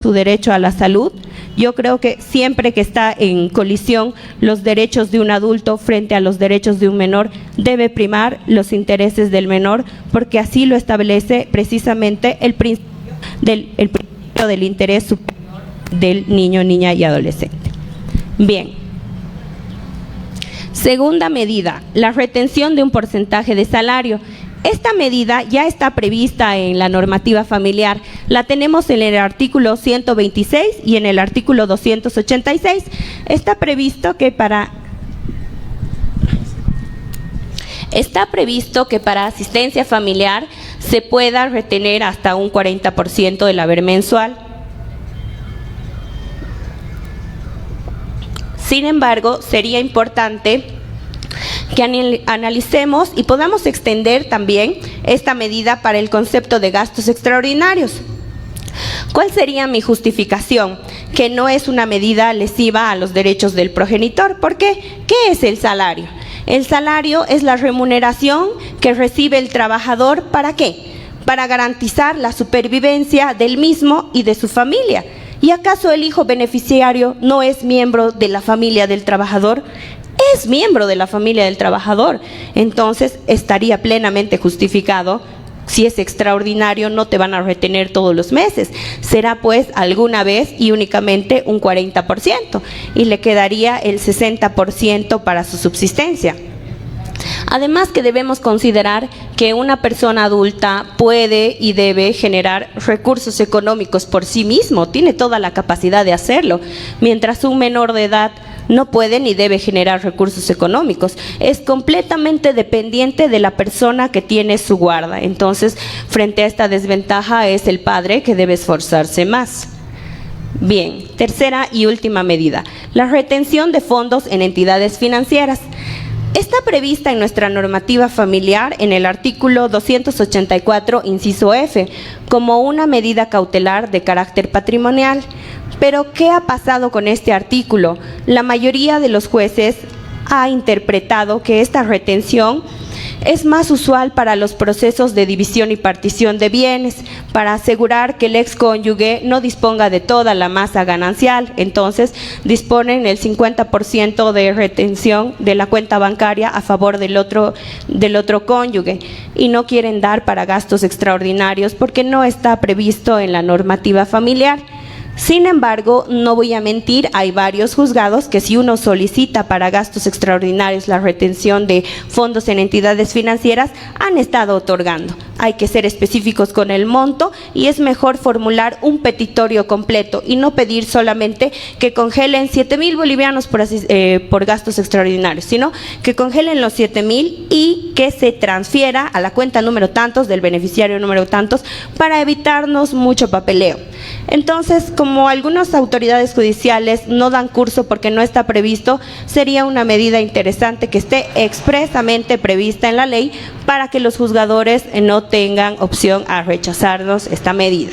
su derecho a la salud. Yo creo que siempre que está en colisión los derechos de un adulto frente a los derechos de un menor, debe primar los intereses del menor, porque así lo establece precisamente el principio del interés superior del niño, niña y adolescente. Bien. Segunda medida, la retención de un porcentaje de salario. Esta medida ya está prevista en la normativa familiar. La tenemos en el artículo 126 y en el artículo 286. Está previsto que para asistencia familiar se pueda retener hasta un 40% del haber mensual. Sin embargo, sería importante que analicemos y podamos extender también esta medida para el concepto de gastos extraordinarios. ¿Cuál sería mi justificación? Que no es una medida lesiva a los derechos del progenitor. ¿Por qué? ¿Qué es el salario? El salario es la remuneración que recibe el trabajador. ¿Para qué? Para garantizar la supervivencia del mismo y de su familia. ¿Y acaso el hijo beneficiario no es miembro de la familia del trabajador? Es miembro de la familia del trabajador. Entonces estaría plenamente justificado. Si es extraordinario, no te van a retener todos los meses. Será pues alguna vez y únicamente un 40%. Y le quedaría el 60% para su subsistencia. Además que debemos considerar que una persona adulta puede y debe generar recursos económicos por sí mismo, tiene toda la capacidad de hacerlo, mientras un menor de edad no puede ni debe generar recursos económicos, es completamente dependiente de la persona que tiene su guarda. Entonces, frente a esta desventaja es el padre que debe esforzarse más. Bien, tercera y última medida, la retención de fondos en entidades financieras. Está prevista en nuestra normativa familiar en el artículo 284, inciso F, como una medida cautelar de carácter patrimonial. Pero, ¿qué ha pasado con este artículo? La mayoría de los jueces ha interpretado que esta retención es más usual para los procesos de división y partición de bienes, para asegurar que el excónyuge no disponga de toda la masa ganancial. Entonces, disponen el 50% de retención de la cuenta bancaria a favor del otro cónyuge y no quieren dar para gastos extraordinarios porque no está previsto en la normativa familiar. Sin embargo, no voy a mentir, hay varios juzgados que si uno solicita para gastos extraordinarios la retención de fondos en entidades financieras, han estado otorgando. Hay que ser específicos con el monto y es mejor formular un petitorio completo y no pedir solamente que congelen 7,000 bolivianos por gastos extraordinarios, sino que congelen los 7,000 y que se transfiera a la cuenta número tantos del beneficiario número tantos para evitarnos mucho papeleo. Entonces, como algunas autoridades judiciales no dan curso porque no está previsto, sería una medida interesante que esté expresamente prevista en la ley para que los juzgadores no tengan opción a rechazarnos esta medida.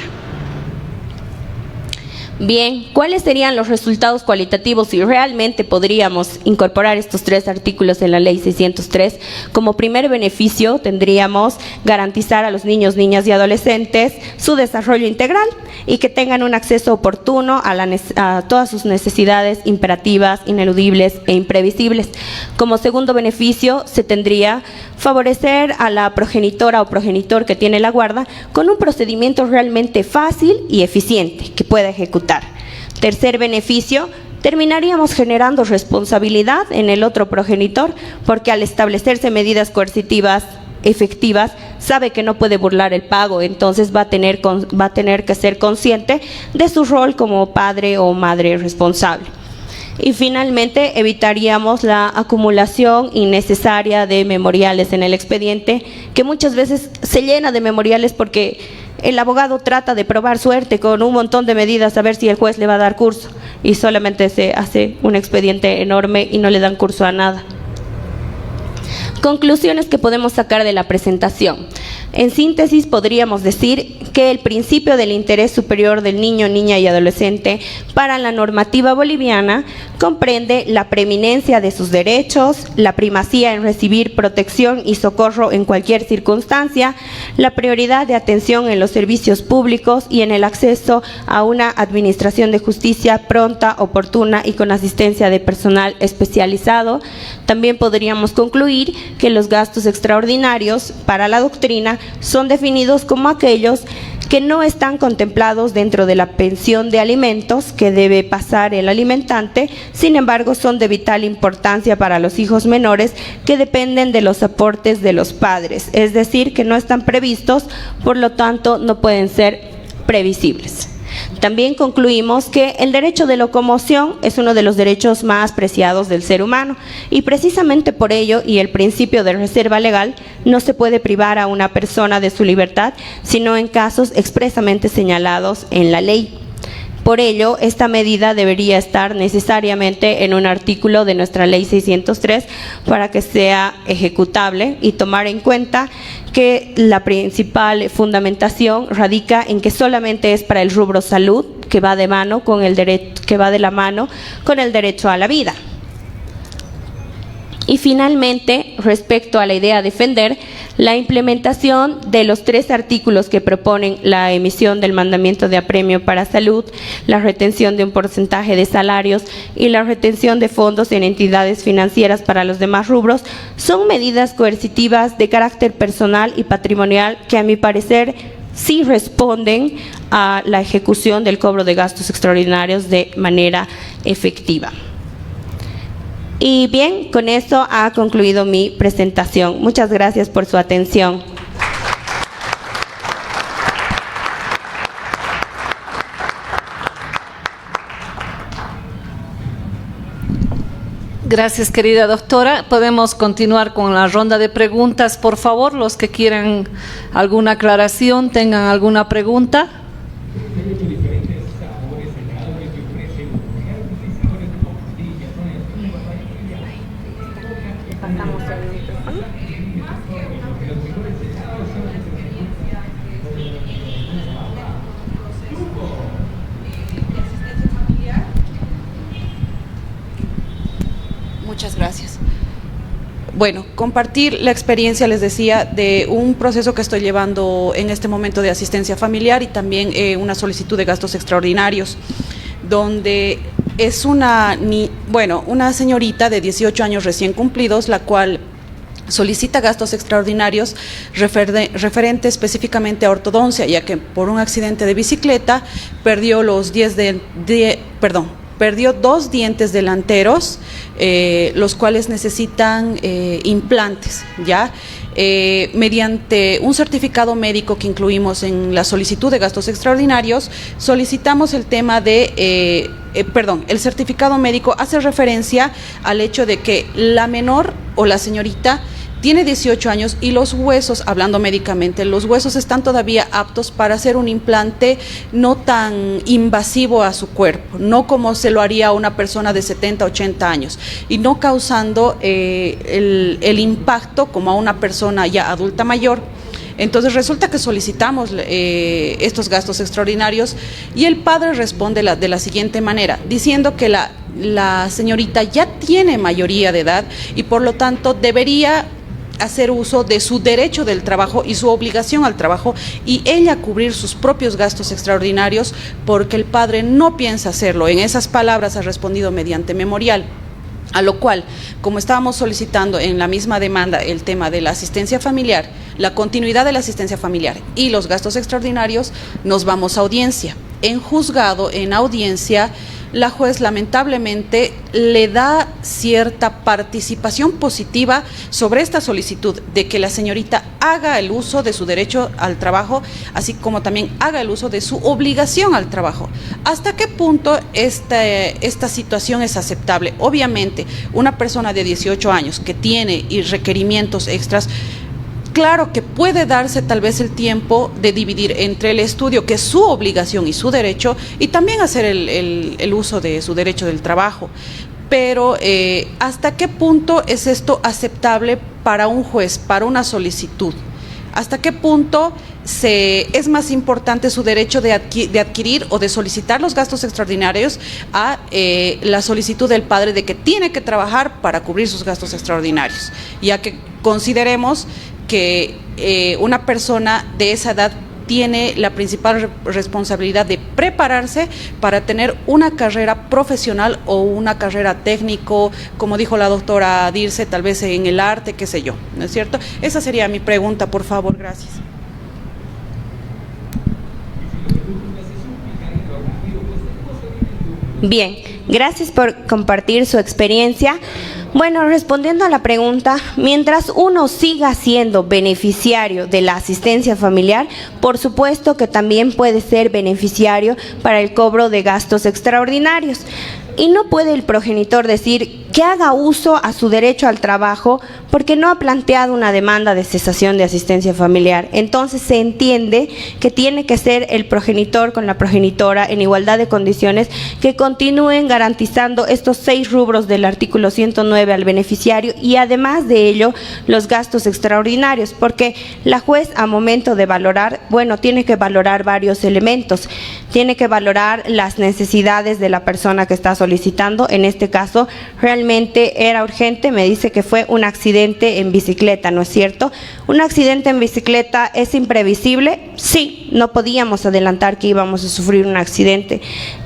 Bien, ¿cuáles serían los resultados cualitativos si realmente podríamos incorporar estos tres artículos en la Ley 603? Como primer beneficio tendríamos garantizar a los niños, niñas y adolescentes su desarrollo integral y que tengan un acceso oportuno a todas sus necesidades imperativas, ineludibles e imprevisibles. Como segundo beneficio se tendría favorecer a la progenitora o progenitor que tiene la guarda con un procedimiento realmente fácil y eficiente que pueda ejecutar. Tercer beneficio, terminaríamos generando responsabilidad en el otro progenitor porque al establecerse medidas coercitivas efectivas, sabe que no puede burlar el pago, entonces va a tener que ser consciente de su rol como padre o madre responsable. Y finalmente evitaríamos la acumulación innecesaria de memoriales en el expediente, que muchas veces se llena de memoriales porque el abogado trata de probar suerte con un montón de medidas a ver si el juez le va a dar curso y solamente se hace un expediente enorme y no le dan curso a nada. Conclusiones que podemos sacar de la presentación. En síntesis, podríamos decir que el principio del interés superior del niño, niña y adolescente para la normativa boliviana comprende la preeminencia de sus derechos, la primacía en recibir protección y socorro en cualquier circunstancia, la prioridad de atención en los servicios públicos y en el acceso a una administración de justicia pronta, oportuna y con asistencia de personal especializado. También podríamos concluir que los gastos extraordinarios para la doctrina son definidos como aquellos que no están contemplados dentro de la pensión de alimentos que debe pasar el alimentante, sin embargo son de vital importancia para los hijos menores que dependen de los aportes de los padres, es decir, que no están previstos, por lo tanto no pueden ser previsibles. También concluimos que el derecho de locomoción es uno de los derechos más preciados del ser humano y precisamente por ello y el principio de reserva legal no se puede privar a una persona de su libertad sino en casos expresamente señalados en la ley. Por ello, esta medida debería estar necesariamente en un artículo de nuestra Ley 603 para que sea ejecutable y tomar en cuenta que la principal fundamentación radica en que solamente es para el rubro salud, que va de mano con el derecho, que va de la mano con el derecho a la vida. Y finalmente, respecto a la idea de defender, la implementación de los 3 artículos que proponen la emisión del mandamiento de apremio para salud, la retención de un porcentaje de salarios y la retención de fondos en entidades financieras para los demás rubros, son medidas coercitivas de carácter personal y patrimonial que a mi parecer sí responden a la ejecución del cobro de gastos extraordinarios de manera efectiva. Y bien, con esto ha concluido mi presentación. Muchas gracias por su atención. Gracias, querida doctora. Podemos continuar con la ronda de preguntas. Por favor, los que quieran alguna aclaración, tengan alguna pregunta. Muchas gracias. Bueno, compartir la experiencia, les decía, de un proceso que estoy llevando en este momento de asistencia familiar y también una solicitud de gastos extraordinarios, donde es una señorita de 18 años recién cumplidos, la cual solicita gastos extraordinarios referente específicamente a ortodoncia, ya que por un accidente de bicicleta perdió perdió 2 dientes delanteros, los cuales necesitan implantes, ¿ya? Mediante un certificado médico que incluimos en la solicitud de gastos extraordinarios, solicitamos el tema de, el certificado médico hace referencia al hecho de que la menor o la señorita tiene 18 años y los huesos, hablando médicamente, los huesos están todavía aptos para hacer un implante no tan invasivo a su cuerpo, no como se lo haría a una persona de 70, 80 años, y no causando el impacto como a una persona ya adulta mayor. Entonces resulta que solicitamos estos gastos extraordinarios y el padre responde de la siguiente manera, diciendo que la señorita ya tiene mayoría de edad y por lo tanto debería hacer uso de su derecho del trabajo y su obligación al trabajo y ella cubrir sus propios gastos extraordinarios porque el padre no piensa hacerlo. En esas palabras ha respondido mediante memorial. A lo cual, como estábamos solicitando en la misma demanda el tema de la asistencia familiar, la continuidad de la asistencia familiar y los gastos extraordinarios, nos vamos a audiencia. En juzgado, en audiencia, la juez lamentablemente le da cierta participación positiva sobre esta solicitud de que la señorita haga el uso de su derecho al trabajo, así como también haga el uso de su obligación al trabajo. ¿Hasta qué punto esta situación es aceptable? Obviamente, una persona de 18 años que tiene requerimientos extras, claro que puede darse tal vez el tiempo de dividir entre el estudio, que es su obligación y su derecho, y también hacer el uso de su derecho del trabajo. Pero ¿hasta qué punto es esto aceptable para un juez, para una solicitud? ¿Hasta qué punto es más importante su derecho de adquirir o de solicitar los gastos extraordinarios a la solicitud del padre de que tiene que trabajar para cubrir sus gastos extraordinarios? Ya que consideremos que una persona de esa edad tiene la principal responsabilidad de prepararse para tener una carrera profesional o una carrera técnico, como dijo la doctora Dirce, tal vez en el arte, qué sé yo, ¿no es cierto? Esa sería mi pregunta, por favor, gracias. Bien, gracias por compartir su experiencia. Bueno, respondiendo a la pregunta, mientras uno siga siendo beneficiario de la asistencia familiar, por supuesto que también puede ser beneficiario para el cobro de gastos extraordinarios. Y no puede el progenitor decir que haga uso a su derecho al trabajo porque no ha planteado una demanda de cesación de asistencia familiar. Entonces se entiende que tiene que ser el progenitor con la progenitora en igualdad de condiciones que continúen garantizando estos 6 rubros del artículo 109 al beneficiario y además de ello los gastos extraordinarios, porque la juez a momento de valorar, bueno, tiene que valorar varios elementos. Tiene que valorar las necesidades de la persona que está solicitando. En este caso, realmente era urgente, me dice que fue un accidente en bicicleta, ¿no es cierto? ¿Un accidente en bicicleta es imprevisible? Sí, no podíamos adelantar que íbamos a sufrir un accidente.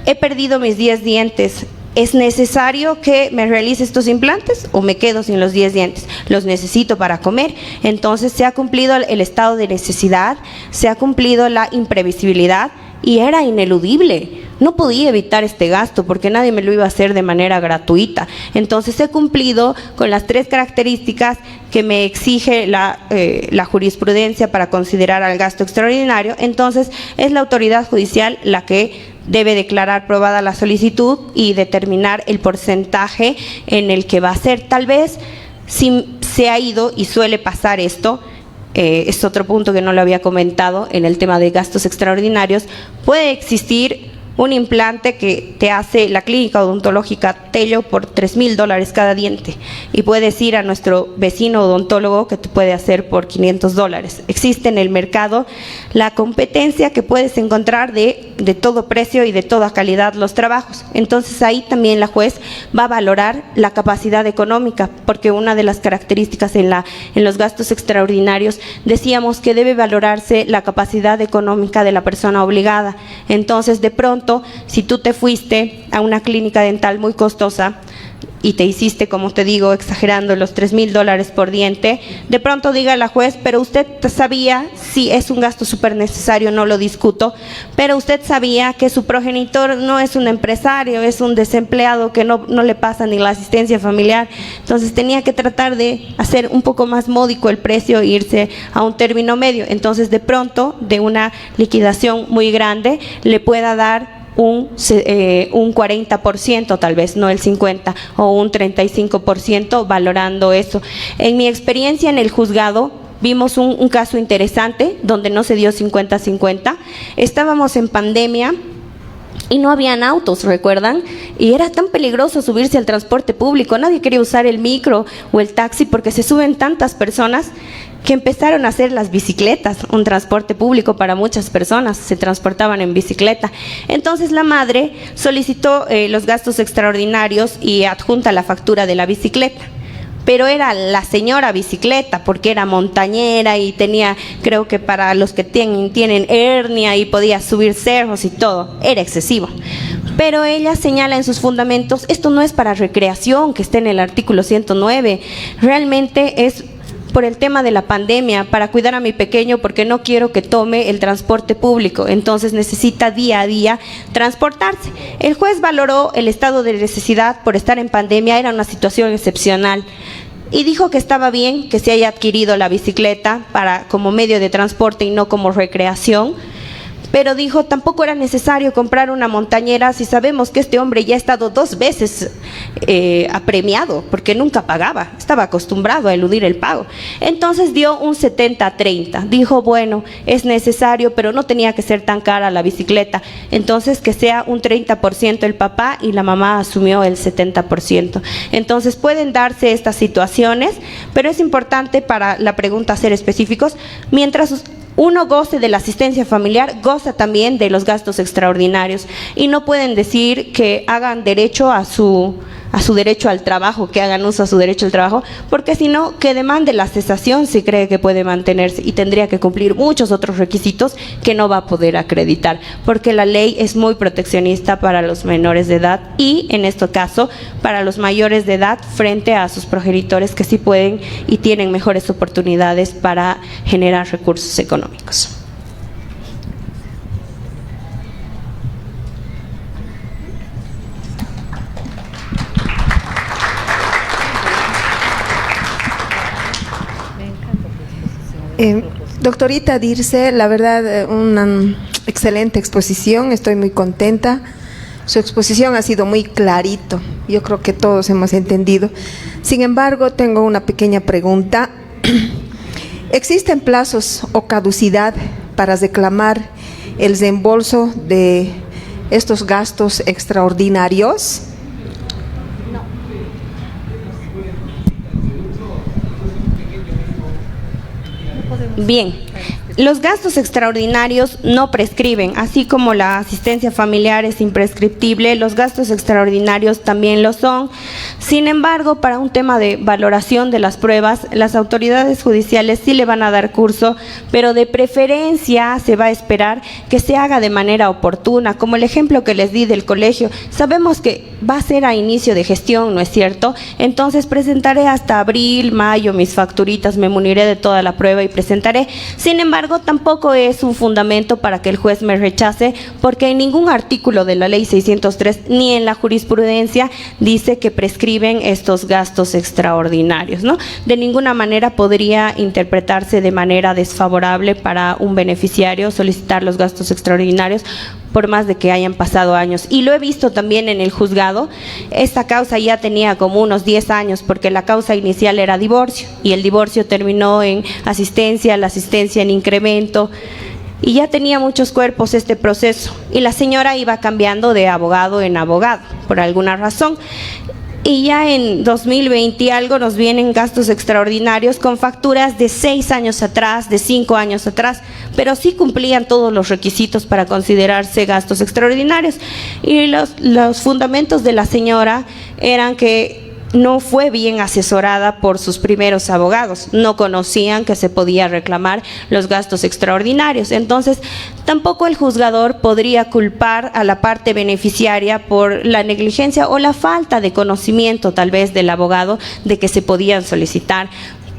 He perdido mis 10 dientes. ¿Es necesario que me realice estos implantes o me quedo sin los 10 dientes? Los necesito para comer. Entonces se ha cumplido el estado de necesidad, se ha cumplido la imprevisibilidad y era ineludible. No podía evitar este gasto porque nadie me lo iba a hacer de manera gratuita. Entonces he cumplido con las 3 características que me exige la jurisprudencia para considerar al gasto extraordinario. Entonces es la autoridad judicial la que debe declarar probada la solicitud y determinar el porcentaje en el que va a ser. Tal vez si se ha ido, y suele pasar esto, es otro punto que no lo había comentado en el tema de gastos extraordinarios, puede existir un implante que te hace la clínica odontológica Tello por $3,000 cada diente y puedes ir a nuestro vecino odontólogo que te puede hacer por $500. Existe en el mercado la competencia que puedes encontrar de todo precio y de toda calidad los trabajos. Entonces ahí también la juez va a valorar la capacidad económica, porque una de las características en los gastos extraordinarios decíamos que debe valorarse la capacidad económica de la persona obligada. Entonces de pronto, si tú te fuiste a una clínica dental muy costosa y te hiciste, como te digo, exagerando los $3,000 por diente, de pronto diga la juez, pero usted sabía, sí, es un gasto súper necesario, no lo discuto, pero usted sabía que su progenitor no es un empresario, es un desempleado que no le pasa ni la asistencia familiar. Entonces tenía que tratar de hacer un poco más módico el precio e irse a un término medio. Entonces de pronto, de una liquidación muy grande, le pueda dar un 40%, tal vez, no el 50%, o un 35%, valorando eso. En mi experiencia en el juzgado, vimos un caso interesante donde no se dio 50-50. Estábamos en pandemia y no habían autos, ¿recuerdan? Y era tan peligroso subirse al transporte público. Nadie quería usar el micro o el taxi porque se suben tantas personas que empezaron a hacer las bicicletas, un transporte público para muchas personas, se transportaban en bicicleta. Entonces la madre solicitó los gastos extraordinarios y adjunta la factura de la bicicleta. Pero era la señora bicicleta, porque era montañera y tenía, creo que para los que tienen hernia y podía subir cerros y todo, era excesivo. Pero ella señala en sus fundamentos, esto no es para recreación, que está en el artículo 109, realmente es por el tema de la pandemia, para cuidar a mi pequeño porque no quiero que tome el transporte público, entonces necesita día a día transportarse. El juez valoró el estado de necesidad por estar en pandemia, era una situación excepcional, y dijo que estaba bien que se haya adquirido la bicicleta como medio de transporte y no como recreación, pero dijo, tampoco era necesario comprar una montañera si sabemos que este hombre ya ha estado 2 veces apremiado, porque nunca pagaba, estaba acostumbrado a eludir el pago. Entonces dio un 70-30, dijo, bueno, es necesario, pero no tenía que ser tan cara la bicicleta, entonces que sea un 30% el papá y la mamá asumió el 70%. Entonces pueden darse estas situaciones, pero es importante para la pregunta ser específicos. Mientras uno goce de la asistencia familiar, goza también de los gastos extraordinarios, y no pueden decir que hagan derecho a su derecho al trabajo, que hagan uso a su derecho al trabajo, porque si no, que demande la cesación si cree que puede mantenerse, y tendría que cumplir muchos otros requisitos que no va a poder acreditar, porque la ley es muy proteccionista para los menores de edad y, en este caso, para los mayores de edad frente a sus progenitores que sí pueden y tienen mejores oportunidades para generar recursos económicos. Doctorita Dirce, la verdad, una excelente exposición, estoy muy contenta. Su exposición ha sido muy clarito, yo creo que todos hemos entendido. Sin embargo, tengo una pequeña pregunta. ¿Existen plazos o caducidad para reclamar el reembolso de estos gastos extraordinarios? Bien, los gastos extraordinarios no prescriben, así como la asistencia familiar es imprescriptible, los gastos extraordinarios también lo son. Sin embargo, para un tema de valoración de las pruebas, las autoridades judiciales sí le van a dar curso, pero de preferencia se va a esperar que se haga de manera oportuna, como el ejemplo que les di del colegio. Sabemos que va a ser a inicio de gestión, ¿no es cierto? Entonces presentaré hasta abril, mayo mis facturitas, me muniré de toda la prueba y presentaré. Sin embargo, tampoco es un fundamento para que el juez me rechace, porque en ningún artículo de la ley 603 ni en la jurisprudencia dice que prescriben estos gastos extraordinarios, ¿no? De ninguna manera podría interpretarse de manera desfavorable para un beneficiario solicitar los gastos extraordinarios, por más de que hayan pasado años. Y lo he visto también en el juzgado. Esta causa ya tenía como unos 10 años, porque la causa inicial era divorcio, y el divorcio terminó en asistencia, la asistencia en incremento, y ya tenía muchos cuerpos este proceso, y la señora iba cambiando de abogado en abogado, por alguna razón. Y ya en 2020 y algo nos vienen gastos extraordinarios con facturas de 6 años atrás, de 5 años atrás, pero sí cumplían todos los requisitos para considerarse gastos extraordinarios. Y los fundamentos de la señora eran que no fue bien asesorada por sus primeros abogados, no conocían que se podía reclamar los gastos extraordinarios. Entonces, tampoco el juzgador podría culpar a la parte beneficiaria por la negligencia o la falta de conocimiento tal vez del abogado de que se podían solicitar.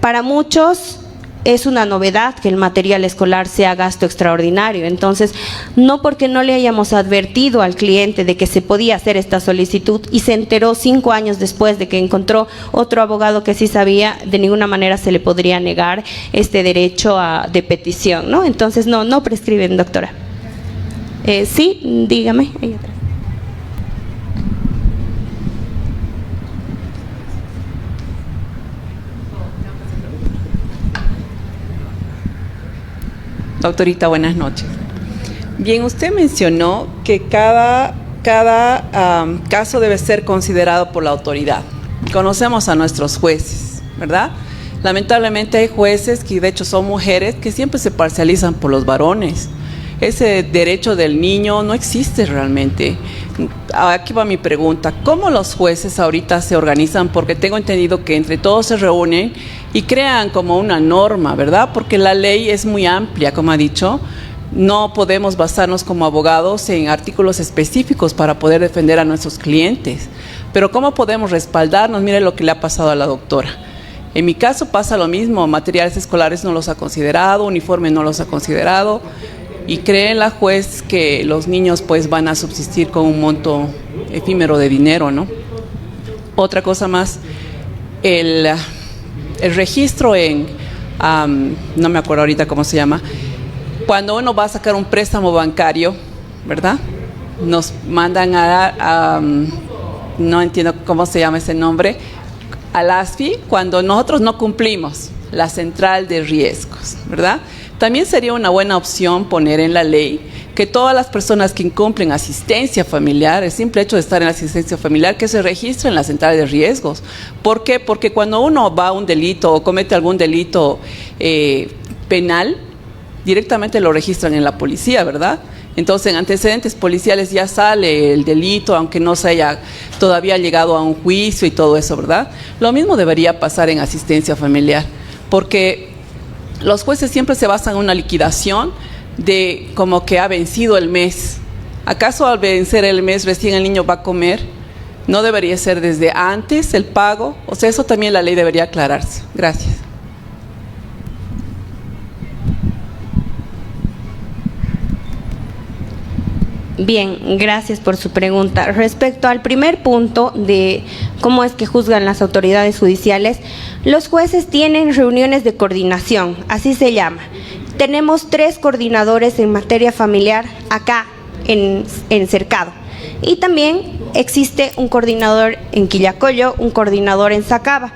Para muchos es una novedad que el material escolar sea gasto extraordinario, entonces no porque no le hayamos advertido al cliente de que se podía hacer esta solicitud y se enteró 5 años después de que encontró otro abogado que sí sabía, de ninguna manera se le podría negar este derecho de petición, ¿no? Entonces no prescriben, doctora. Sí, dígame. Ahí atrás. Doctorita, buenas noches. Bien, usted mencionó que cada caso debe ser considerado por la autoridad. Conocemos a nuestros jueces, ¿verdad? Lamentablemente hay jueces que de hecho son mujeres que siempre se parcializan por los varones. Ese derecho del niño no existe realmente. Aquí va mi pregunta. ¿Cómo los jueces ahorita se organizan? Porque tengo entendido que entre todos se reúnen y crean como una norma, ¿verdad? Porque la ley es muy amplia, como ha dicho. No podemos basarnos como abogados en artículos específicos para poder defender a nuestros clientes. Pero ¿cómo podemos respaldarnos? Mire lo que le ha pasado a la doctora. En mi caso pasa lo mismo. Materiales escolares no los ha considerado, uniformes no los ha considerado. Y cree la juez que los niños pues van a subsistir con un monto efímero de dinero, ¿no? Otra cosa más, el registro en, no me acuerdo ahorita cómo se llama, cuando uno va a sacar un préstamo bancario, ¿verdad? Nos mandan no entiendo cómo se llama ese nombre, al ASFI, cuando nosotros no cumplimos la central de riesgos, ¿verdad? También sería una buena opción poner en la ley que todas las personas que incumplen asistencia familiar, el simple hecho de estar en asistencia familiar, que se registren en la central de riesgos. ¿Por qué? Porque cuando uno va a un delito o comete algún delito penal, directamente lo registran en la policía, ¿verdad? Entonces, en antecedentes policiales ya sale el delito, aunque no se haya todavía llegado a un juicio y todo eso, ¿verdad? Lo mismo debería pasar en asistencia familiar, porque los jueces siempre se basan en una liquidación de como que ha vencido el mes. ¿Acaso al vencer el mes recién el niño va a comer? ¿No debería ser desde antes el pago? O sea, eso también la ley debería aclararse. Gracias. Bien, gracias por su pregunta. Respecto al primer punto de cómo es que juzgan las autoridades judiciales, los jueces tienen reuniones de coordinación, así se llama. Tenemos 3 coordinadores en materia familiar acá en Cercado. Y también existe un coordinador en Quillacollo, un coordinador en Sacaba.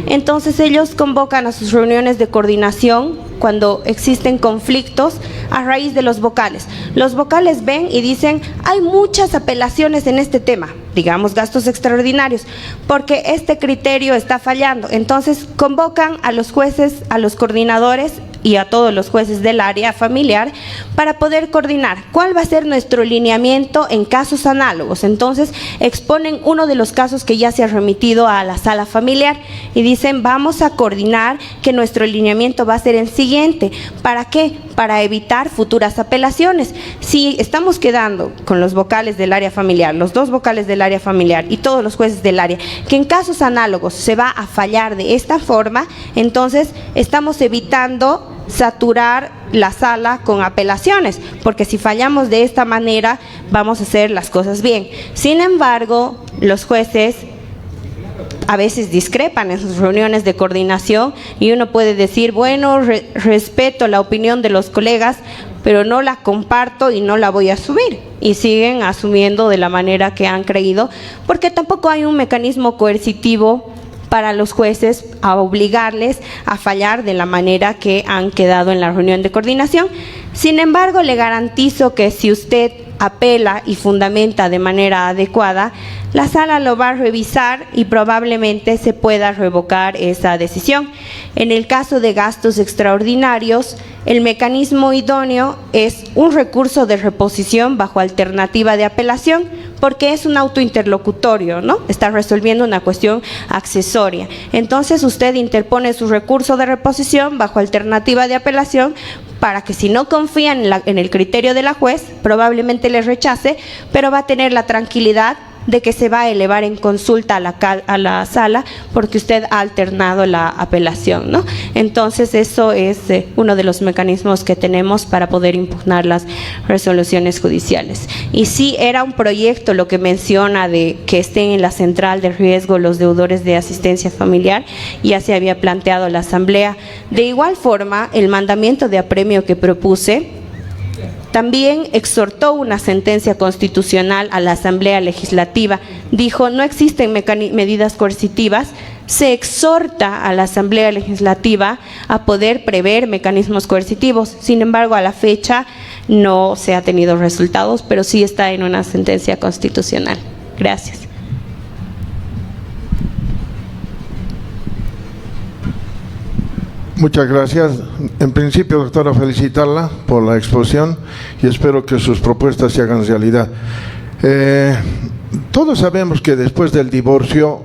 Entonces ellos convocan a sus reuniones de coordinación cuando existen conflictos a raíz de los vocales. Los vocales ven y dicen, hay muchas apelaciones en este tema, digamos gastos extraordinarios, porque este criterio está fallando. Entonces convocan a los jueces, a los coordinadores y a todos los jueces del área familiar para poder coordinar cuál va a ser nuestro lineamiento en casos análogos. Entonces exponen uno de los casos que ya se ha remitido a la sala familiar y dicen, vamos a coordinar que nuestro lineamiento va a ser el siguiente. ¿Para qué? Para evitar futuras apelaciones. Si estamos quedando con los vocales del área familiar, los 2 vocales del área familiar y todos los jueces del área, que en casos análogos se va a fallar de esta forma, entonces estamos evitando saturar la sala con apelaciones, porque si fallamos de esta manera vamos a hacer las cosas bien. Sin embargo, los jueces a veces discrepan en sus reuniones de coordinación y uno puede decir, bueno, respeto la opinión de los colegas, pero no la comparto y no la voy a asumir. Y siguen asumiendo de la manera que han creído, porque tampoco hay un mecanismo coercitivo para los jueces a obligarles a fallar de la manera que han quedado en la reunión de coordinación. Sin embargo, le garantizo que si usted apela y fundamenta de manera adecuada, la sala lo va a revisar y probablemente se pueda revocar esa decisión. En el caso de gastos extraordinarios, el mecanismo idóneo es un recurso de reposición bajo alternativa de apelación, porque es un autointerlocutorio, ¿no? Está resolviendo una cuestión accesoria. Entonces usted interpone su recurso de reposición bajo alternativa de apelación para que, si no confían en el criterio de la juez, probablemente le rechace, pero va a tener la tranquilidad de que se va a elevar en consulta a la sala porque usted ha alternado la apelación, ¿no? Entonces eso es uno de los mecanismos que tenemos para poder impugnar las resoluciones judiciales. Y sí, era un proyecto lo que menciona de que estén en la central de riesgo los deudores de asistencia familiar, ya se había planteado la asamblea. De igual forma, el mandamiento de apremio que propuse también exhortó una sentencia constitucional a la Asamblea Legislativa. Dijo, no existen medidas coercitivas, se exhorta a la Asamblea Legislativa a poder prever mecanismos coercitivos. Sin embargo, a la fecha no se ha tenido resultados, pero sí está en una sentencia constitucional. Gracias. Muchas gracias. En principio, doctora, felicitarla por la exposición y espero que sus propuestas se hagan realidad. Todos sabemos que después del divorcio,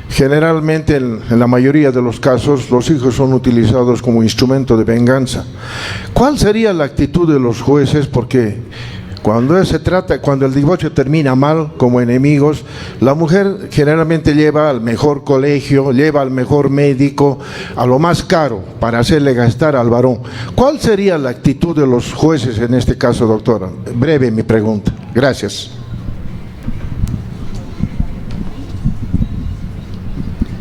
generalmente en la mayoría de los casos, los hijos son utilizados como instrumento de venganza. ¿Cuál sería la actitud de los jueces? Porque cuando el divorcio termina mal, como enemigos, la mujer generalmente lleva al mejor colegio, lleva al mejor médico, a lo más caro, para hacerle gastar al varón. ¿Cuál sería la actitud de los jueces en este caso, doctora? Breve mi pregunta. Gracias.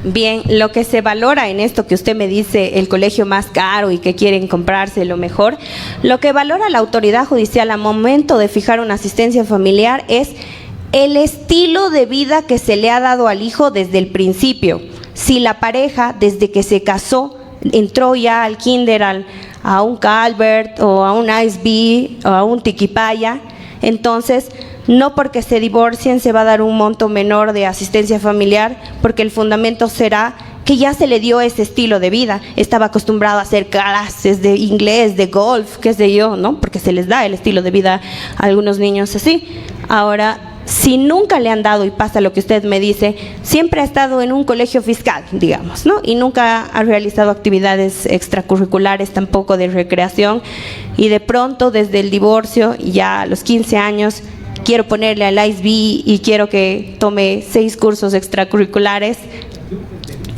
Bien, lo que se valora en esto que usted me dice, el colegio más caro y que quieren comprarse lo mejor, lo que valora la autoridad judicial al momento de fijar una asistencia familiar es el estilo de vida que se le ha dado al hijo desde el principio. Si la pareja, desde que se casó, entró ya al kinder, a un Calvert o a un ISB o a un Tiquipaya, entonces no porque se divorcien se va a dar un monto menor de asistencia familiar, porque el fundamento será que ya se le dio ese estilo de vida. Estaba acostumbrado a hacer clases de inglés, de golf, qué sé yo, ¿no? Porque se les da el estilo de vida a algunos niños así. Ahora, si nunca le han dado, y pasa lo que usted me dice, siempre ha estado en un colegio fiscal, digamos, ¿no? Y nunca ha realizado actividades extracurriculares, tampoco de recreación, y de pronto desde el divorcio, ya a los 15 años, quiero ponerle al ISB y quiero que tome 6 cursos extracurriculares.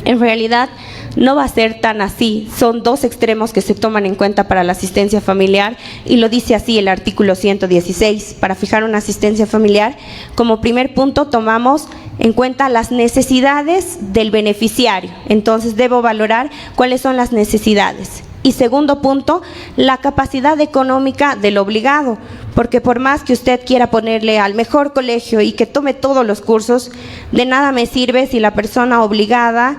En realidad no va a ser tan así. Son 2 extremos que se toman en cuenta para la asistencia familiar, y lo dice así el artículo 116. Para fijar una asistencia familiar, como primer punto tomamos en cuenta las necesidades del beneficiario. Entonces debo valorar cuáles son las necesidades. Y segundo punto, la capacidad económica del obligado, porque por más que usted quiera ponerle al mejor colegio y que tome todos los cursos, de nada me sirve si la persona obligada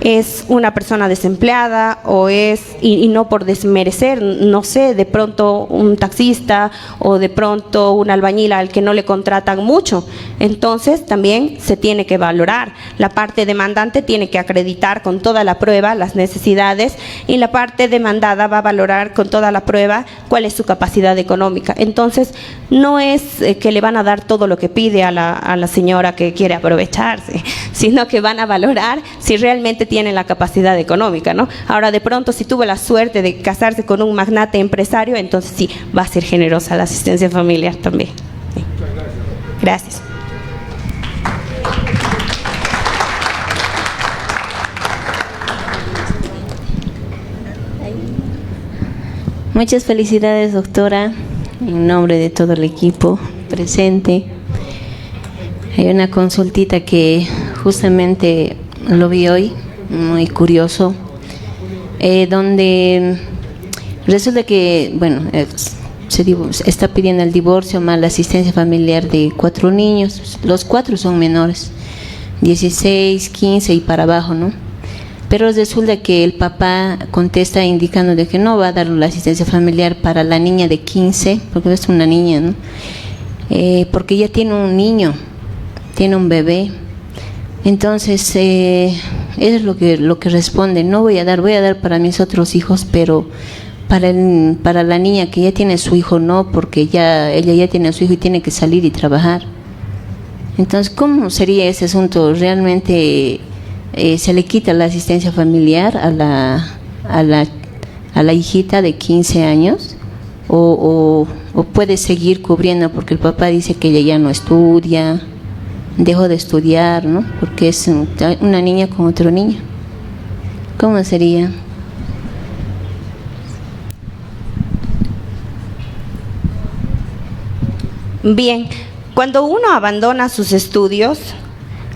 es una persona desempleada o es, y no por desmerecer, no sé, de pronto un taxista o de pronto un albañil al que no le contratan mucho. Entonces también se tiene que valorar. La parte demandante tiene que acreditar con toda la prueba las necesidades, y la parte demandada va a valorar con toda la prueba cuál es su capacidad económica. Entonces no es que le van a dar todo lo que pide a la señora que quiere aprovecharse, sino que van a valorar si realmente tienen la capacidad económica, ¿no? Ahora, de pronto, si tuvo la suerte de casarse con un magnate empresario, entonces sí, va a ser generosa la asistencia familiar también. Sí. Gracias. Muchas felicidades, doctora, en nombre de todo el equipo presente. Hay una consultita que justamente lo vi hoy, muy curioso, donde resulta que, bueno, se está pidiendo el divorcio más la asistencia familiar de 4 niños. Los 4 son menores, 16, 15 y para abajo, ¿no? Pero resulta que el papá contesta indicando de que no va a dar la asistencia familiar para la niña de 15, porque es una niña, ¿no? Porque ya tiene un niño, tiene un bebé. Entonces, eso es lo que responde. No voy a dar para mis otros hijos, pero para la niña que ya tiene su hijo no, porque ella ya tiene su hijo y tiene que salir y trabajar. Entonces, ¿cómo sería ese asunto? ¿Realmente se le quita la asistencia familiar a la hijita de 15 años? ¿O puede seguir cubriendo porque el papá dice que ella ya no estudia, dejó de estudiar, ¿no? Porque es una niña con otro niño. ¿Cómo sería? Bien, cuando uno abandona sus estudios,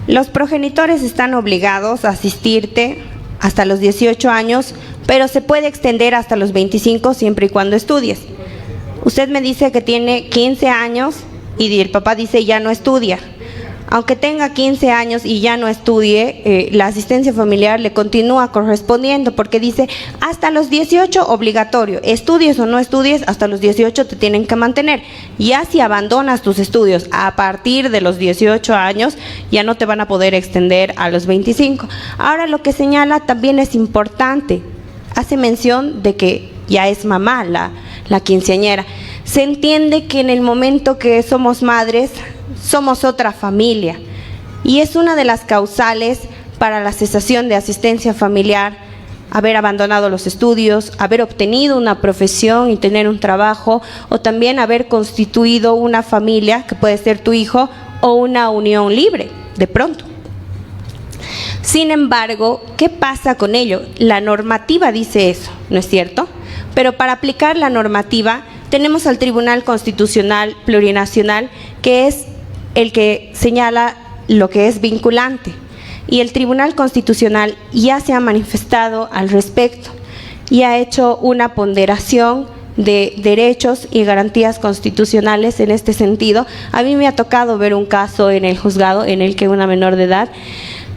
los progenitores están obligados a asistirte hasta los 18 años, pero se puede extender hasta los 25 siempre y cuando estudies. Usted me dice que tiene 15 años y el papá dice ya no estudia. Aunque tenga 15 años y ya no estudie, la asistencia familiar le continúa correspondiendo, porque dice hasta los 18 obligatorio, estudies o no estudies, hasta los 18 te tienen que mantener. Ya si abandonas tus estudios a partir de los 18 años, ya no te van a poder extender a los 25. Ahora, lo que señala también es importante, hace mención de que ya es mamá la quinceañera. Se entiende que en el momento que somos madres, somos otra familia, y es una de las causales para la cesación de asistencia familiar, haber abandonado los estudios, haber obtenido una profesión y tener un trabajo, o también haber constituido una familia, que puede ser tu hijo, o una unión libre, de pronto. Sin embargo, ¿qué pasa con ello? La normativa dice eso, ¿no es cierto? Pero para aplicar la normativa tenemos al Tribunal Constitucional Plurinacional, que es el que señala lo que es vinculante. y el Tribunal Constitucional ya se ha manifestado al respecto y ha hecho una ponderación de derechos y garantías constitucionales en este sentido. A mí me ha tocado ver un caso en el juzgado en el que una menor de edad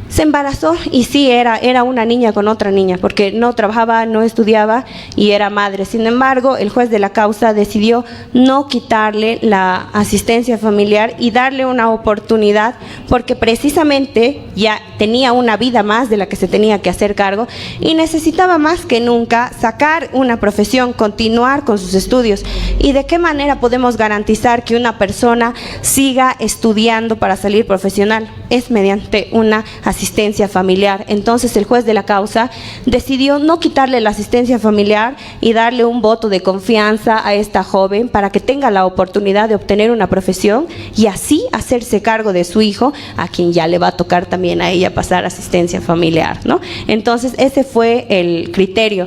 se embarazó y sí, era una niña con otra niña, porque no trabajaba, no estudiaba y era madre. Sin embargo, el juez de la causa decidió no quitarle la asistencia familiar y darle una oportunidad, porque precisamente ya tenía una vida más de la que se tenía que hacer cargo y necesitaba más que nunca sacar una profesión, continuar con sus estudios. ¿Y de qué manera podemos garantizar que una persona siga estudiando para salir profesional? Es mediante una asistencia familiar. Entonces el juez de la causa decidió no quitarle la asistencia familiar y darle un voto de confianza a esta joven para que tenga la oportunidad de obtener una profesión y así hacerse cargo de su hijo, a quien ya le va a tocar también a ella pasar asistencia familiar, ¿no? Entonces ese fue el criterio.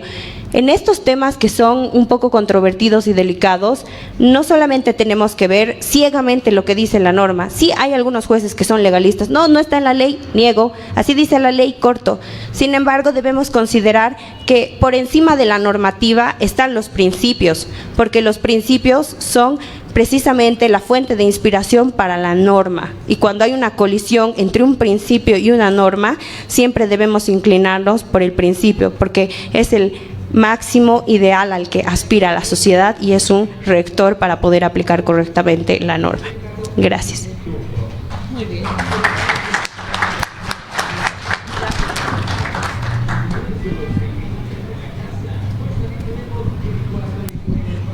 En estos temas que son un poco controvertidos y delicados, no solamente tenemos que ver ciegamente lo que dice la norma. Sí hay algunos jueces que son legalistas. No está en la ley, niego. Así dice la ley, corto. Sin embargo, debemos considerar que por encima de la normativa están los principios, porque los principios son precisamente la fuente de inspiración para la norma. Y cuando hay una colisión entre un principio y una norma, siempre debemos inclinarnos por el principio, porque es el máximo ideal al que aspira la sociedad y es un rector para poder aplicar correctamente la norma. Gracias. Muy bien.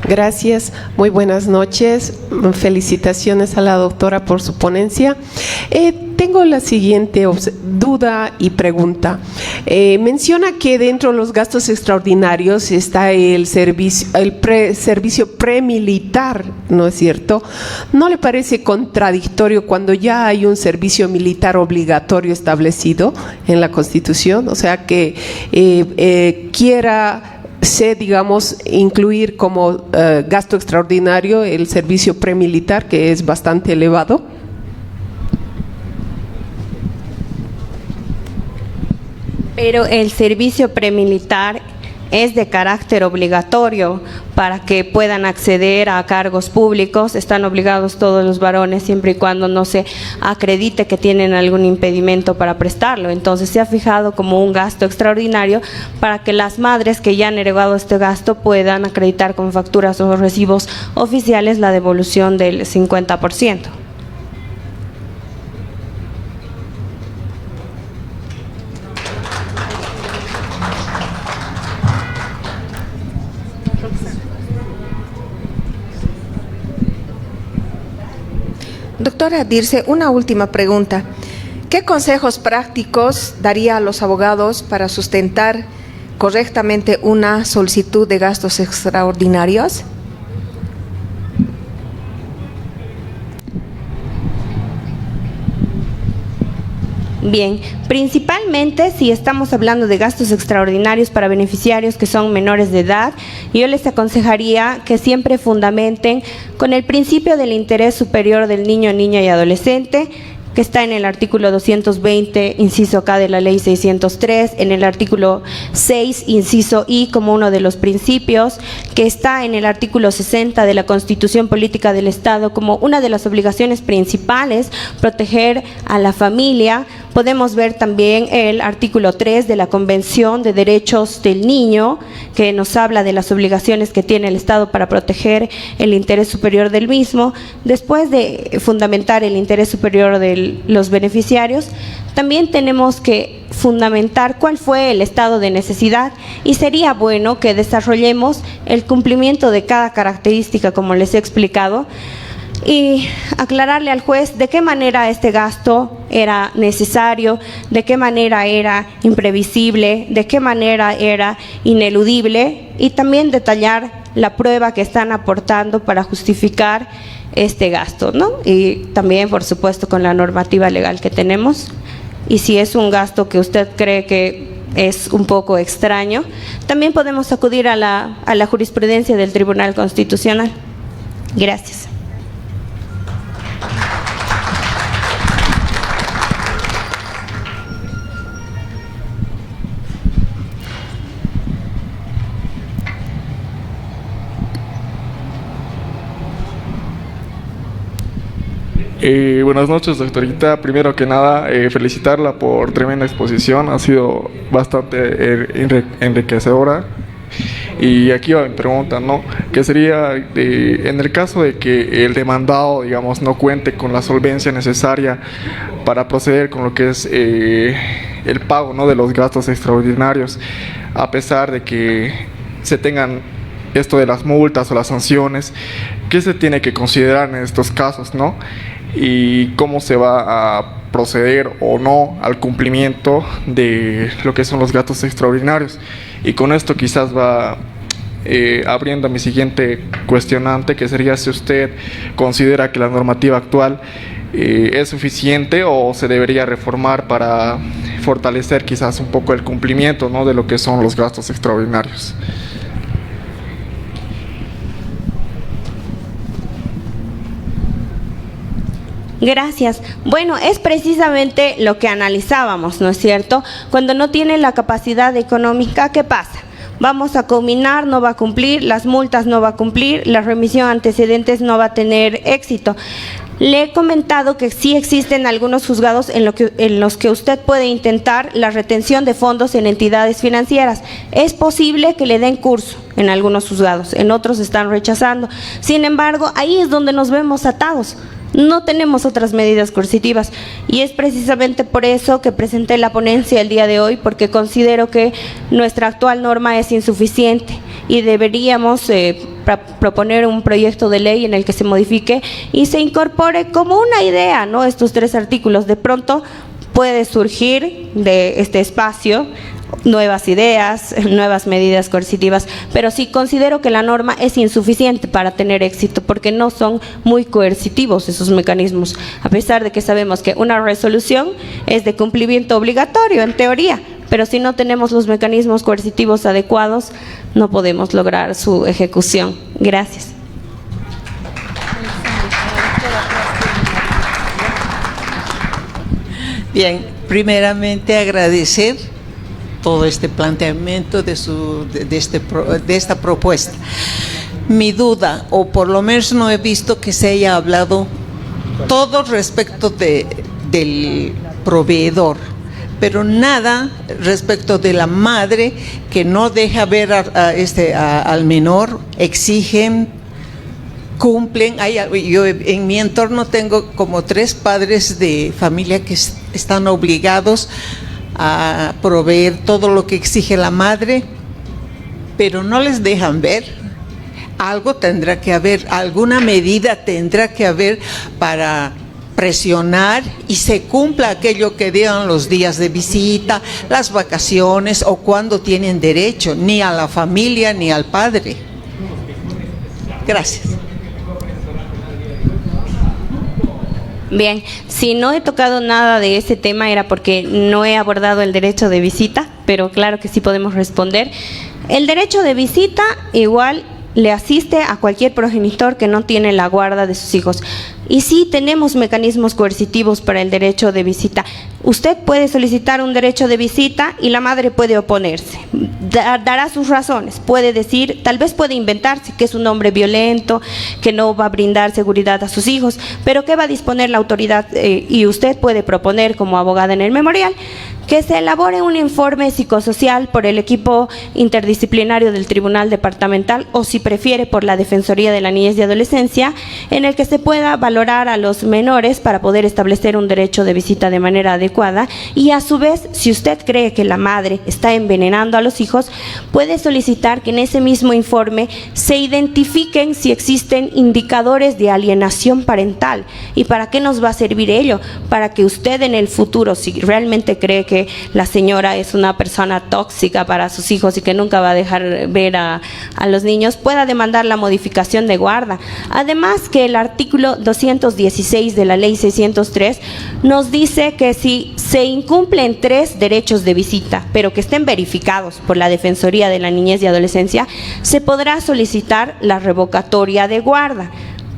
Gracias, muy buenas noches. Felicitaciones a la doctora por su ponencia. Tengo la siguiente duda y pregunta. Menciona que dentro de los gastos extraordinarios está el servicio premilitar, ¿no es cierto? ¿No le parece contradictorio cuando ya hay un servicio militar obligatorio establecido en la Constitución? O sea, que digamos, incluir como gasto extraordinario el servicio premilitar, que es bastante elevado. Pero el servicio premilitar es de carácter obligatorio para que puedan acceder a cargos públicos. Están obligados todos los varones siempre y cuando no se acredite que tienen algún impedimento para prestarlo. Entonces se ha fijado como un gasto extraordinario para que las madres que ya han heredado este gasto puedan acreditar con facturas o recibos oficiales la devolución del 50%. Doctora Dirce, una última pregunta. ¿Qué consejos prácticos daría a los abogados para sustentar correctamente una solicitud de gastos extraordinarios? Bien, principalmente si estamos hablando de gastos extraordinarios para beneficiarios que son menores de edad, yo les aconsejaría que siempre fundamenten con el principio del interés superior del niño, niña y adolescente, que está en el artículo 220, inciso K de la ley 603, en el artículo 6, inciso I, como uno de los principios, que está en el artículo 60 de la Constitución Política del Estado, como una de las obligaciones principales, proteger a la familia. Podemos ver también el artículo 3 de la Convención de Derechos del Niño, que nos habla de las obligaciones que tiene el Estado para proteger el interés superior del mismo. Después de fundamentar el interés superior de los beneficiarios, también tenemos que fundamentar cuál fue el estado de necesidad y sería bueno que desarrollemos el cumplimiento de cada característica, como les he explicado, y aclararle al juez de qué manera este gasto era necesario, de qué manera era imprevisible, de qué manera era ineludible, y también detallar la prueba que están aportando para justificar este gasto, ¿no? Y también, por supuesto, con la normativa legal que tenemos. Y si es un gasto que usted cree que es un poco extraño, también podemos acudir a la jurisprudencia del Tribunal Constitucional. Gracias. Buenas noches, doctorita. Primero que nada, felicitarla por tremenda exposición. Ha sido bastante enriquecedora. Y aquí va mi pregunta, ¿no? Que sería, en el caso de que el demandado, digamos, no cuente con la solvencia necesaria para proceder con lo que es el pago, ¿no?, de los gastos extraordinarios, a pesar de que se tengan esto de las multas o las sanciones, ¿qué se tiene que considerar en estos casos, ¿no? Y cómo se va a proceder o no al cumplimiento de lo que son los gastos extraordinarios. Y con esto quizás va abriendo mi siguiente cuestionante, que sería si usted considera que la normativa actual es suficiente o se debería reformar para fortalecer quizás un poco el cumplimiento, ¿no?, de lo que son los gastos extraordinarios. Gracias. Bueno, es precisamente lo que analizábamos, ¿no es cierto? Cuando no tiene la capacidad económica, ¿qué pasa? Vamos a combinar, no va a cumplir, las multas no va a cumplir, la remisión a antecedentes no va a tener éxito. Le he comentado que sí existen algunos juzgados en los que usted puede intentar la retención de fondos en entidades financieras. Es posible que le den curso en algunos juzgados, en otros están rechazando. Sin embargo, ahí es donde nos vemos atados. No tenemos otras medidas coercitivas y es precisamente por eso que presenté la ponencia el día de hoy, porque considero que nuestra actual norma es insuficiente y deberíamos proponer un proyecto de ley en el que se modifique y se incorpore como una idea, ¿no?, estos 3 artículos. De pronto puede surgir de este espacio nuevas ideas, nuevas medidas coercitivas, pero sí considero que la norma es insuficiente para tener éxito, porque no son muy coercitivos esos mecanismos, a pesar de que sabemos que una resolución es de cumplimiento obligatorio en teoría, pero si no tenemos los mecanismos coercitivos adecuados, no podemos lograr su ejecución. Gracias. Bien, primeramente agradecer todo este planteamiento de esta propuesta. Mi duda, o por lo menos no he visto que se haya hablado todo respecto del proveedor, pero nada respecto de la madre que no deja ver al menor, exigen, cumplen. Yo en mi entorno tengo como 3 padres de familia que están obligados a proveer todo lo que exige la madre, pero no les dejan ver. Algo tendrá que haber, alguna medida tendrá que haber para presionar y se cumpla aquello que digan los días de visita, las vacaciones o cuando tienen derecho, ni a la familia ni al padre. Gracias. Bien, si no he tocado nada de ese tema era porque no he abordado el derecho de visita, pero claro que sí podemos responder. El derecho de visita igual le asiste a cualquier progenitor que no tiene la guarda de sus hijos. Y sí tenemos mecanismos coercitivos para el derecho de visita. Usted puede solicitar un derecho de visita y la madre puede oponerse. Dará sus razones. Puede decir, tal vez puede inventarse que es un hombre violento, que no va a brindar seguridad a sus hijos, pero ¿qué va a disponer la autoridad? Y usted puede proponer como abogada en el memorial que se elabore un informe psicosocial por el equipo interdisciplinario del Tribunal Departamental, o si prefiere por la Defensoría de la Niñez y Adolescencia, en el que se pueda valorar a los menores para poder establecer un derecho de visita de manera adecuada. Y a su vez, si usted cree que la madre está envenenando a los hijos, puede solicitar que en ese mismo informe se identifiquen si existen indicadores de alienación parental. ¿Y para qué nos va a servir ello? Para que usted en el futuro, si realmente cree que la señora es una persona tóxica para sus hijos y que nunca va a dejar ver a los niños, pueda demandar la modificación de guarda. Además que el artículo 216 de la ley 603 nos dice que si se incumplen 3 derechos de visita, pero que estén verificados por la Defensoría de la Niñez y Adolescencia, se podrá solicitar la revocatoria de guarda.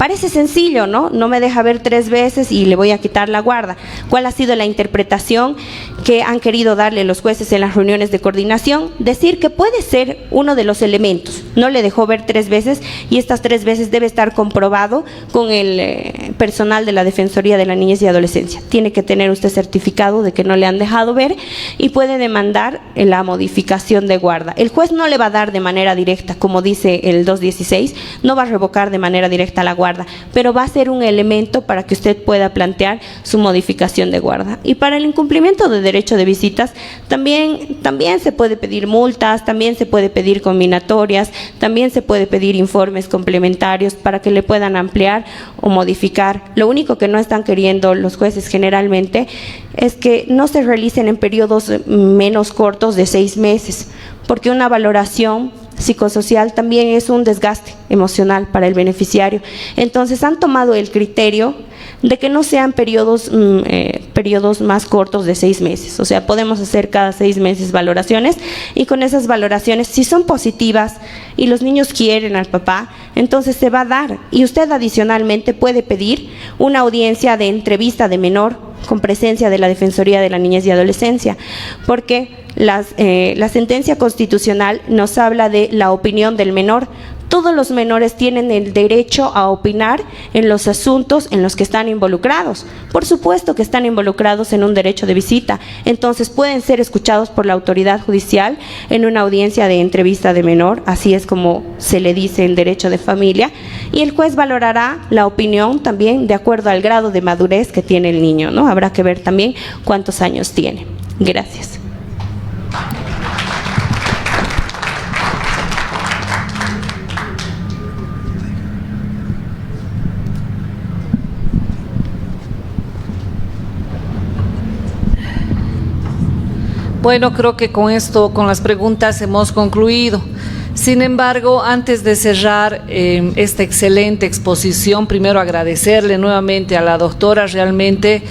Parece sencillo, ¿no? No me deja ver 3 veces y le voy a quitar la guarda. ¿Cuál ha sido la interpretación que han querido darle los jueces en las reuniones de coordinación? Decir que puede ser uno de los elementos. No le dejó ver 3 veces y estas 3 veces debe estar comprobado con el personal de la Defensoría de la Niñez y Adolescencia. Tiene que tener usted certificado de que no le han dejado ver y puede demandar la modificación de guarda. El juez no le va a dar de manera directa, como dice el 216, no va a revocar de manera directa la guarda, pero va a ser un elemento para que usted pueda plantear su modificación de guarda. Y para el incumplimiento de derecho de visitas, también se puede pedir multas, también se puede pedir combinatorias, también se puede pedir informes complementarios para que le puedan ampliar o modificar. Lo único que no están queriendo los jueces generalmente es que no se realicen en periodos menos cortos de 6 meses, porque una valoración psicosocial también es un desgaste emocional para el beneficiario. Entonces han tomado el criterio de que no sean periodos más cortos de 6 meses. O sea, podemos hacer cada 6 meses valoraciones y con esas valoraciones, si son positivas y los niños quieren al papá, entonces se va a dar. Y usted adicionalmente puede pedir una audiencia de entrevista de menor con presencia de la Defensoría de la Niñez y Adolescencia, porque la sentencia constitucional nos habla de la opinión del menor. Todos los menores tienen el derecho a opinar en los asuntos en los que están involucrados. Por supuesto que están involucrados en un derecho de visita, entonces pueden ser escuchados por la autoridad judicial en una audiencia de entrevista de menor, así es como se le dice en derecho de familia, y el juez valorará la opinión también de acuerdo al grado de madurez que tiene el niño, ¿no? Habrá que ver también cuántos años tiene. Gracias. Bueno, creo que con esto, con las preguntas hemos concluido. Sin embargo, antes de cerrar esta excelente exposición, primero agradecerle nuevamente a la doctora. Realmente,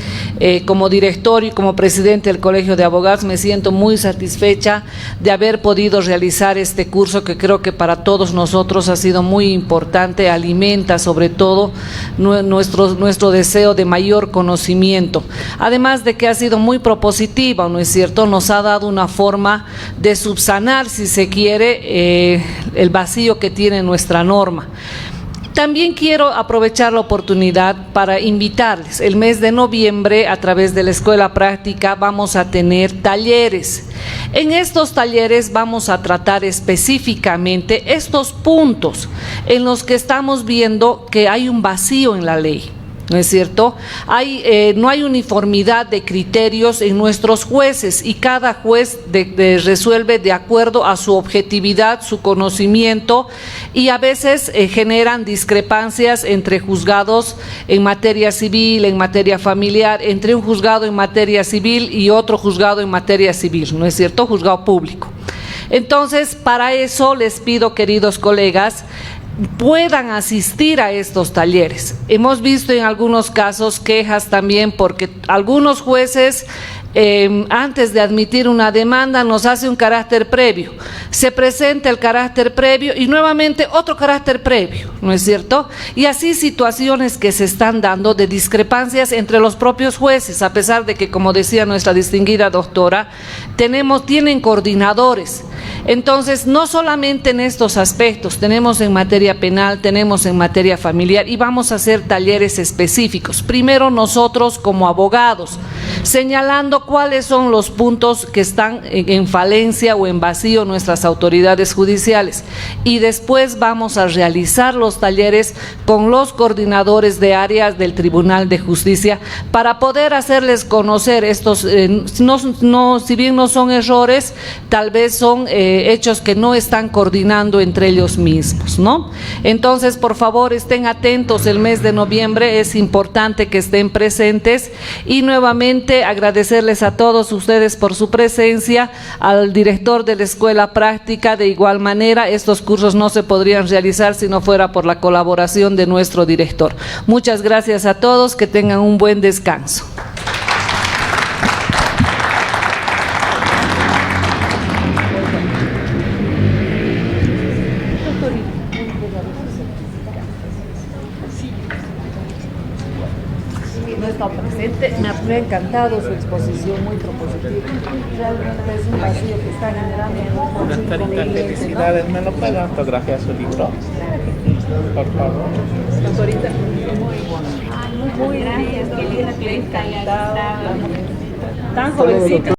como director y como presidente del Colegio de Abogados, me siento muy satisfecha de haber podido realizar este curso que creo que para todos nosotros ha sido muy importante, alimenta sobre todo nuestro deseo de mayor conocimiento. Además de que ha sido muy propositiva, ¿no es cierto? Nos ha dado una forma de subsanar, si se quiere, el vacío que tiene nuestra norma. También quiero aprovechar la oportunidad para invitarles. El mes de noviembre, a través de la Escuela Práctica, vamos a tener talleres. En estos talleres vamos a tratar específicamente estos puntos en los que estamos viendo que hay un vacío en la ley. ¿No es cierto? No hay uniformidad de criterios en nuestros jueces y cada juez resuelve de acuerdo a su objetividad, su conocimiento, y a veces generan discrepancias entre juzgados en materia civil, en materia familiar, entre un juzgado en materia civil y otro juzgado en materia civil, ¿no es cierto? Juzgado público. Entonces, para eso les pido, queridos colegas, puedan asistir a estos talleres. Hemos visto en algunos casos quejas también porque algunos jueces antes de admitir una demanda nos hace un carácter previo, se presenta el carácter previo y nuevamente otro carácter previo, ¿no es cierto? Y así situaciones que se están dando de discrepancias entre los propios jueces, a pesar de que, como decía nuestra distinguida doctora, tienen coordinadores. Entonces, no solamente en estos aspectos, tenemos en materia penal, tenemos en materia familiar y vamos a hacer talleres específicos. Primero nosotros como abogados, señalando cuáles son los puntos que están en falencia o en vacío nuestras autoridades judiciales, y después vamos a realizar los talleres con los coordinadores de áreas del Tribunal de Justicia para poder hacerles conocer estos, si bien no son errores, tal vez son hechos que no están coordinando entre ellos mismos, ¿no? Entonces, por favor, estén atentos el mes de noviembre, es importante que estén presentes, y nuevamente agradecerles a todos ustedes por su presencia, al director de la Escuela Práctica. De igual manera, estos cursos no se podrían realizar si no fuera por la colaboración de nuestro director. Muchas gracias a todos, que tengan un buen descanso. Realmente me ha encantado su exposición, muy propositiva. Realmente es un vacío que está generando. Doctorita, felicidades. ¿Me lo puede autografiar su libro? Por favor. Doctorita, muy gracias, qué linda, encantado. Tan jovencita.